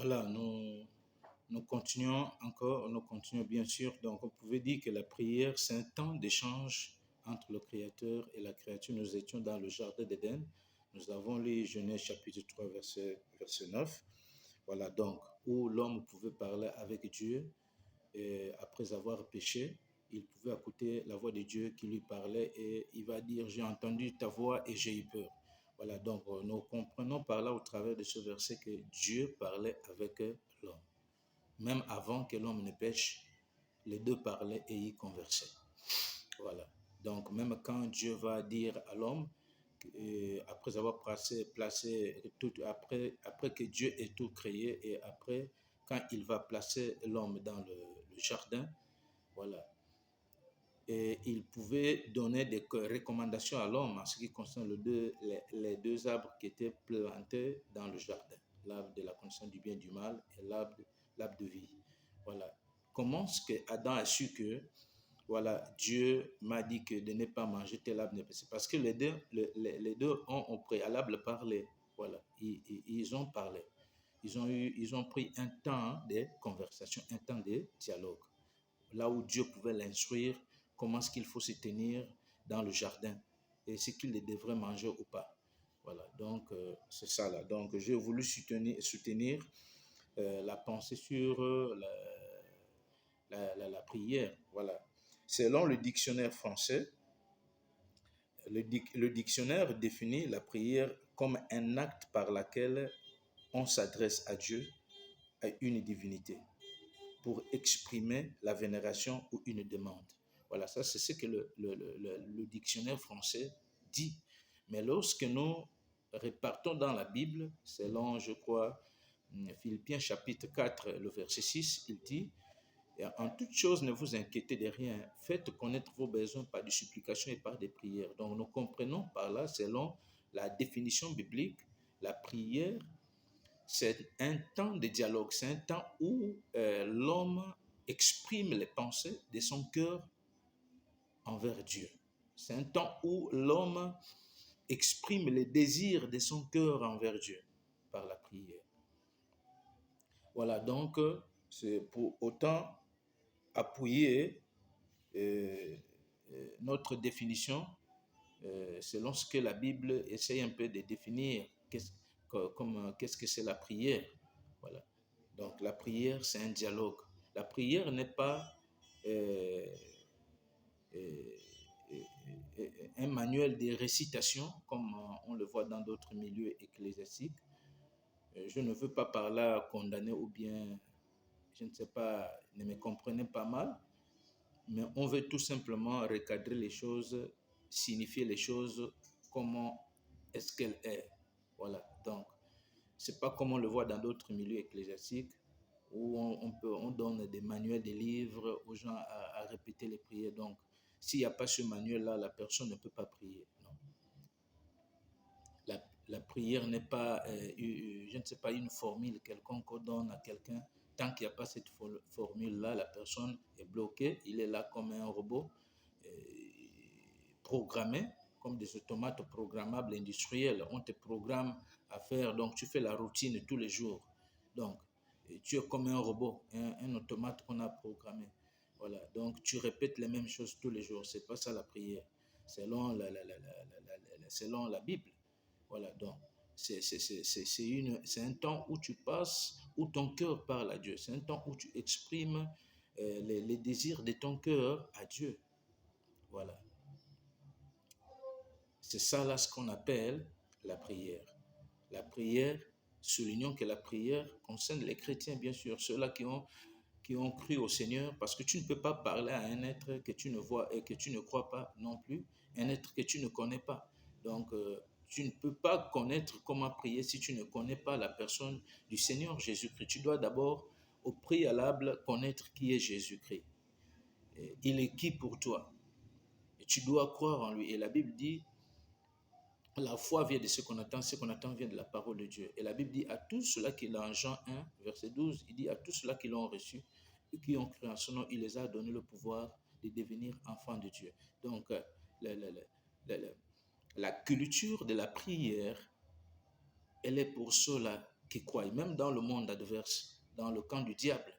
Voilà, nous continuons encore, nous continuons bien sûr. Donc, on pouvait dire que la prière, c'est un temps d'échange entre le Créateur et la créature. Nous étions dans le jardin d'Éden. Nous avons lu Genèse chapitre 3, verset 9. Voilà, donc, où l'homme pouvait parler avec Dieu et après avoir péché, il pouvait écouter la voix de Dieu qui lui parlait et il va dire, j'ai entendu ta voix et j'ai eu peur. Voilà, donc nous comprenons par là au travers de ce verset que Dieu parlait avec l'homme. Même avant que l'homme ne pêche, les deux parlaient et y conversaient. Voilà. Donc même quand Dieu va dire à l'homme, après avoir placé tout, après que Dieu ait tout créé et après, quand il va placer l'homme dans le jardin, voilà. Et il pouvait donner des recommandations à l'homme en ce qui concerne les deux arbres qui étaient plantés dans le jardin, l'arbre de la connaissance du bien et du mal et l'arbre de vie. Voilà. Comment est-ce que Adam a su que voilà, Dieu m'a dit que de ne pas manger tel arbre? C'est parce que les deux ont au préalable parlé. Voilà, ils ont parlé. Ils ont pris un temps de conversation, un temps de dialogue. Là où Dieu pouvait l'instruire, comment est-ce qu'il faut se tenir dans le jardin et ce qu'il devrait manger ou pas. Voilà, donc c'est ça là. Donc j'ai voulu soutenir la pensée sur la prière. Voilà. Selon le dictionnaire français, le dictionnaire définit la prière comme un acte par lequel on s'adresse à Dieu, à une divinité, pour exprimer la vénération ou une demande. Voilà, ça c'est ce que le dictionnaire français dit. Mais lorsque nous repartons dans la Bible, selon, je crois, Philippiens chapitre 4, le verset 6, il dit, en toute chose, ne vous inquiétez de rien, faites connaître vos besoins par des supplications et par des prières. Donc nous comprenons par là, selon la définition biblique, la prière, c'est un temps de dialogue, c'est un temps où l'homme exprime les pensées de son cœur envers Dieu. C'est un temps où l'homme exprime les désirs de son cœur envers Dieu par la prière. Voilà, donc c'est pour autant appuyer notre définition selon ce que la Bible essaye un peu de définir qu'est-ce que c'est la prière. Voilà. Donc la prière, c'est un dialogue. La prière n'est pas euh, euh, un manuel de récitation comme on le voit dans d'autres milieux ecclésiastiques. Je ne veux pas par là condamner ou bien, je ne sais pas, ne me comprenez pas mal, mais on veut tout simplement recadrer les choses, signifier les choses, comment est-ce qu'elle est. Voilà, donc, c'est pas comme on le voit dans d'autres milieux ecclésiastiques, où on donne des manuels, des livres aux gens à répéter les prières. Donc, s'il n'y a pas ce manuel-là, la personne ne peut pas prier. Non. La prière n'est pas, je ne sais pas, une formule quelconque qu'on donne à quelqu'un. Tant qu'il n'y a pas cette formule-là, la personne est bloquée. Il est là comme un robot programmé, comme des automates programmables industriels. On te programme à faire, donc tu fais la routine tous les jours. Donc, tu es comme un robot, un automate qu'on a programmé. Voilà, donc tu répètes les mêmes choses tous les jours. C'est pas ça la prière, selon selon la Bible. Voilà, donc c'est un temps où tu passes, où ton cœur parle à Dieu. C'est un temps où tu exprimes les désirs de ton cœur à Dieu. Voilà. C'est ça là ce qu'on appelle la prière. La prière, soulignons que la prière concerne les chrétiens, bien sûr, ceux-là qui ont cru au Seigneur, parce que tu ne peux pas parler à un être que tu ne vois et que tu ne crois pas non plus, un être que tu ne connais pas. Donc, tu ne peux pas connaître comment prier si tu ne connais pas la personne du Seigneur Jésus-Christ. Tu dois d'abord, au préalable, connaître qui est Jésus-Christ. Il est qui pour toi? Et tu dois croire en lui. Et la Bible dit, la foi vient de ce qu'on attend vient de la parole de Dieu. Et la Bible dit à tous ceux-là qui l'ont, en Jean 1, verset 12, il dit à tous ceux-là qui l'ont reçu et qui ont cru en son nom, il les a donné le pouvoir de devenir enfants de Dieu. Donc, la culture de la prière, elle est pour ceux-là qui croient, même dans le monde adverse, dans le camp du diable,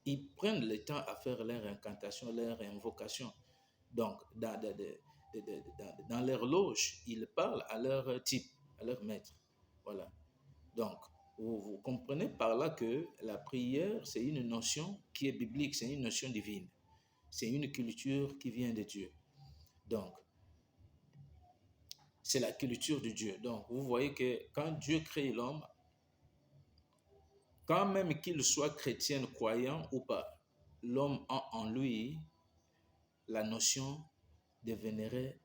ils prennent le temps à faire leur incantation, leur invocation. Donc, dans leur loge, ils parlent à leur type, à leur maître. Voilà. Donc, vous comprenez par là que la prière, c'est une notion qui est biblique, c'est une notion divine. C'est une culture qui vient de Dieu. Donc, c'est la culture de Dieu. Donc, vous voyez que quand Dieu crée l'homme, quand même qu'il soit chrétien, croyant ou pas, l'homme a en lui la notion de vénérer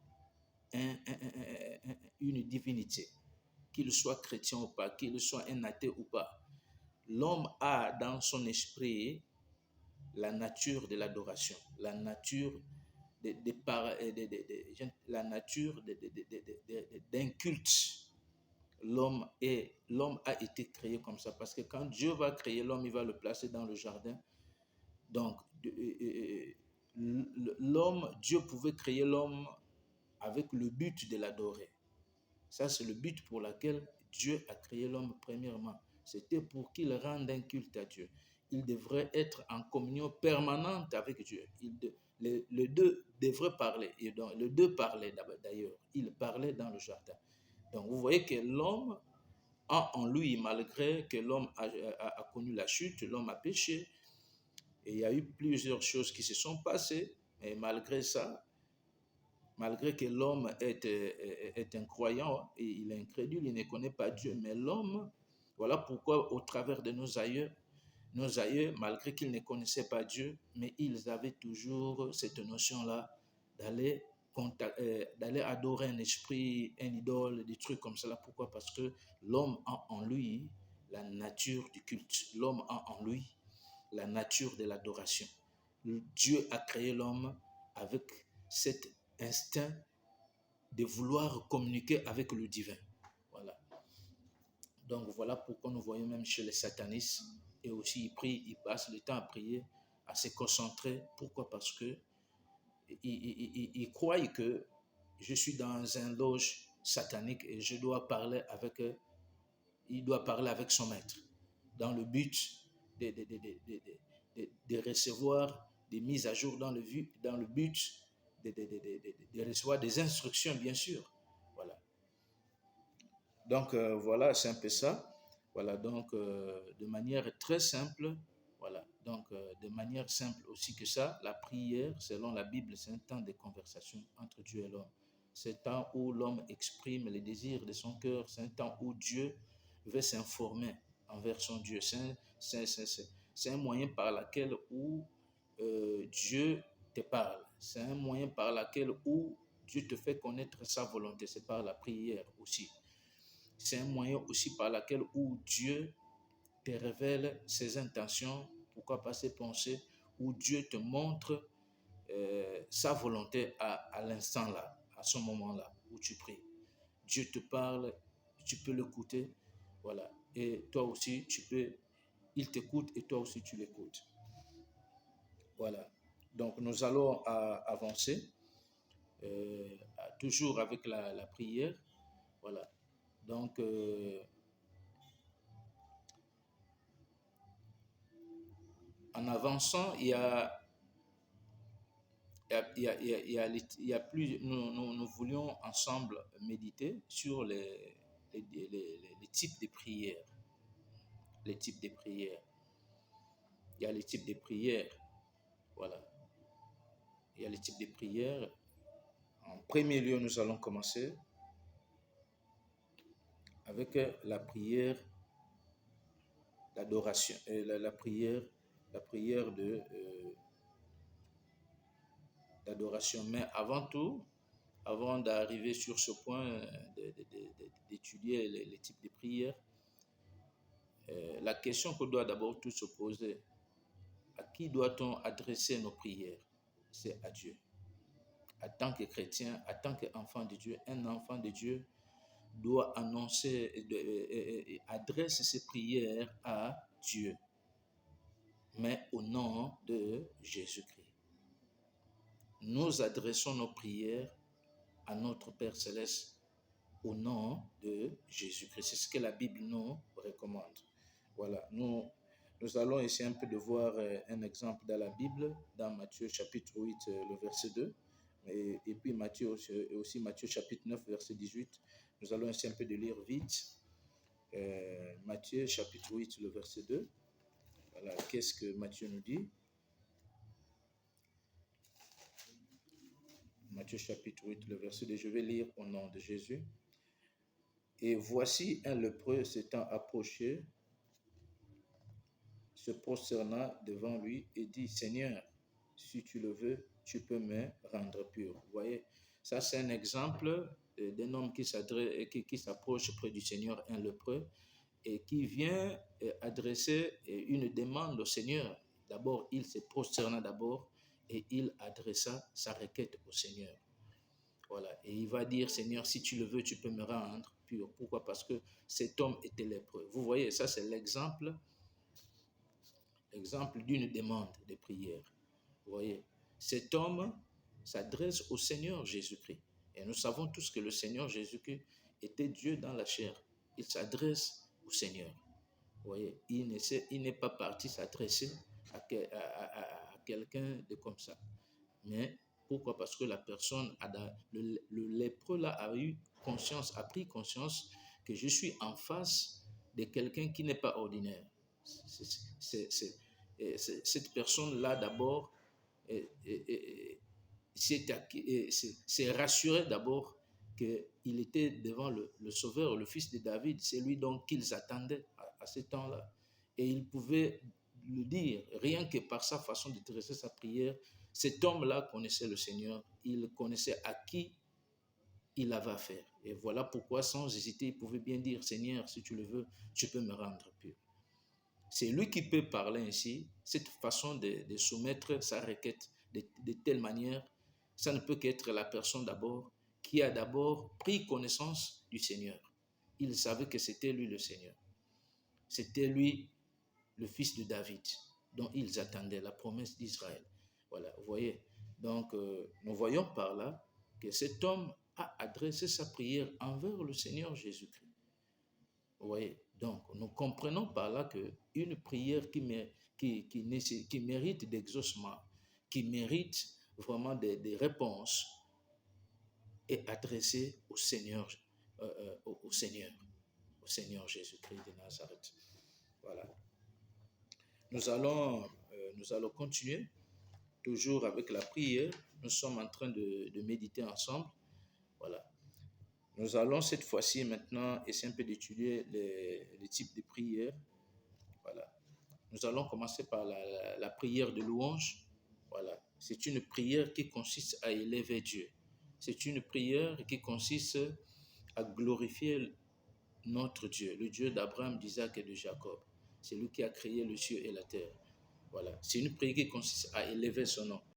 une divinité. Qu'il soit chrétien ou pas, qu'il soit un athée ou pas. L'homme a dans son esprit la nature de l'adoration, la nature la nature d'un culte. L'homme a été créé comme ça parce que quand Dieu va créer l'homme, il va le placer dans le jardin. Donc, l'homme, Dieu pouvait créer l'homme avec le but de l'adorer. Ça, c'est le but pour lequel Dieu a créé l'homme premièrement. C'était pour qu'il rende un culte à Dieu. Il devrait être en communion permanente avec Dieu. Les deux devraient parler. Et donc, les deux parlaient d'ailleurs. Ils parlaient dans le jardin. Donc, vous voyez que l'homme a en lui, malgré que l'homme a connu la chute, l'homme a péché. Et il y a eu plusieurs choses qui se sont passées. Et malgré ça, malgré que l'homme est un croyant et il est incrédule, il ne connaît pas Dieu, mais l'homme, voilà pourquoi au travers de nos aïeux, malgré qu'ils ne connaissaient pas Dieu, mais ils avaient toujours cette notion-là d'aller adorer un esprit, un idole, des trucs comme cela. Pourquoi? Parce que l'homme a en lui la nature du culte. L'homme a en lui la nature de l'adoration. Dieu a créé l'homme avec cet instinct de vouloir communiquer avec le divin. Voilà. Donc voilà pourquoi nous voyons même chez les satanistes, et aussi ils prient, ils passent le temps à prier, à se concentrer. Pourquoi? Parce que ils croient que je suis dans un loge satanique et je dois parler avec eux. Il doit parler avec son maître dans le but de recevoir des mises à jour dans le but de recevoir des instructions, bien sûr. Voilà. Donc, voilà, c'est un peu ça. Voilà, donc, de manière très simple, voilà. Donc, de manière simple aussi que ça, la prière, selon la Bible, c'est un temps de conversation entre Dieu et l'homme. C'est un temps où l'homme exprime les désirs de son cœur. C'est un temps où Dieu veut s'informer envers son Dieu. C'est un moyen par lequel où Dieu te parle. C'est un moyen par lequel où Dieu te fait connaître sa volonté. C'est par la prière aussi. C'est un moyen aussi par lequel où Dieu te révèle ses intentions, pourquoi pas ses pensées, où Dieu te montre sa volonté à l'instant là, à ce moment là où tu pries. Dieu te parle, tu peux l'écouter, voilà. Et toi aussi, il t'écoute et toi aussi tu l'écoutes. Voilà. Donc nous allons avancer, toujours avec la prière, voilà. Donc en avançant, nous voulions ensemble méditer sur les types de prières. Les types de prières. Il y a les types de prières. Voilà. Il y a les types de prières. En premier lieu, nous allons commencer avec la prière d'adoration, la prière d'adoration. Mais avant tout, avant d'arriver sur ce point d'étudier les types de prières, la question qu'on doit d'abord tous se poser, à qui doit-on adresser nos prières? C'est à Dieu. En tant que chrétien, en tant qu'enfant de Dieu, un enfant de Dieu doit adresse ses prières à Dieu, mais au nom de Jésus-Christ. Nous adressons nos prières à notre Père Céleste au nom de Jésus-Christ. C'est ce que la Bible nous recommande. Voilà, nous allons essayer un peu de voir un exemple dans la Bible, dans Matthieu chapitre 8, le verset 2, et puis aussi Matthieu chapitre 9, verset 18. Nous allons essayer un peu de lire vite. Matthieu chapitre 8, le verset 2. Voilà, qu'est-ce que Matthieu nous dit? Matthieu chapitre 8, le verset 2, je vais lire au nom de Jésus. Et voici un lépreux s'étant approché, se prosterna devant lui et dit, Seigneur, si tu le veux, tu peux me rendre pur. Vous voyez, ça c'est un exemple d'un homme qui s'approche près du Seigneur, un lépreux, et qui vient adresser une demande au Seigneur. D'abord, il se prosterna d'abord et il adressa sa requête au Seigneur. Voilà. Et il va dire, Seigneur, si tu le veux, tu peux me rendre pur. Pourquoi? Parce que cet homme était lépreux. Vous voyez, ça c'est l'exemple d'une demande de prière. Vous voyez, cet homme s'adresse au Seigneur Jésus-Christ. Et nous savons tous que le Seigneur Jésus-Christ était Dieu dans la chair. Il s'adresse au Seigneur. Vous voyez, il n'est pas parti s'adresser à quelqu'un de comme ça. Mais pourquoi? Parce que la personne, le lépreux là a pris conscience que je suis en face de quelqu'un qui n'est pas ordinaire. Cette personne-là d'abord s'est rassuré d'abord qu'il était devant le Sauveur, le Fils de David. C'est lui donc qu'ils attendaient à ce temps-là. Et il pouvait le dire, rien que par sa façon de dresser sa prière. Cet homme-là connaissait le Seigneur, il connaissait à qui il avait affaire. Et voilà pourquoi, sans hésiter, il pouvait bien dire, Seigneur, si tu le veux, tu peux me rendre pur. C'est lui qui peut parler ainsi, cette façon de soumettre sa requête de telle manière. Ça ne peut qu'être la personne d'abord qui a d'abord pris connaissance du Seigneur. Il savait que c'était lui le Seigneur. C'était lui le fils de David, dont ils attendaient la promesse d'Israël. Voilà, vous voyez. Donc, nous voyons par là que cet homme a adressé sa prière envers le Seigneur Jésus-Christ. Vous voyez. Donc, nous comprenons par là qu'une prière qui mérite d'exaucement, qui mérite vraiment des réponses, est adressée au Seigneur, au Seigneur Jésus-Christ de Nazareth. Voilà. Nous allons continuer, toujours avec la prière. Nous sommes en train de méditer ensemble. Voilà. Nous allons cette fois-ci maintenant essayer un peu d'étudier les types de prières. Voilà. Nous allons commencer par la prière de louange. Voilà. C'est une prière qui consiste à élever Dieu. C'est une prière qui consiste à glorifier notre Dieu, le Dieu d'Abraham, d'Isaac et de Jacob. C'est lui qui a créé le ciel et la terre. Voilà. C'est une prière qui consiste à élever son nom.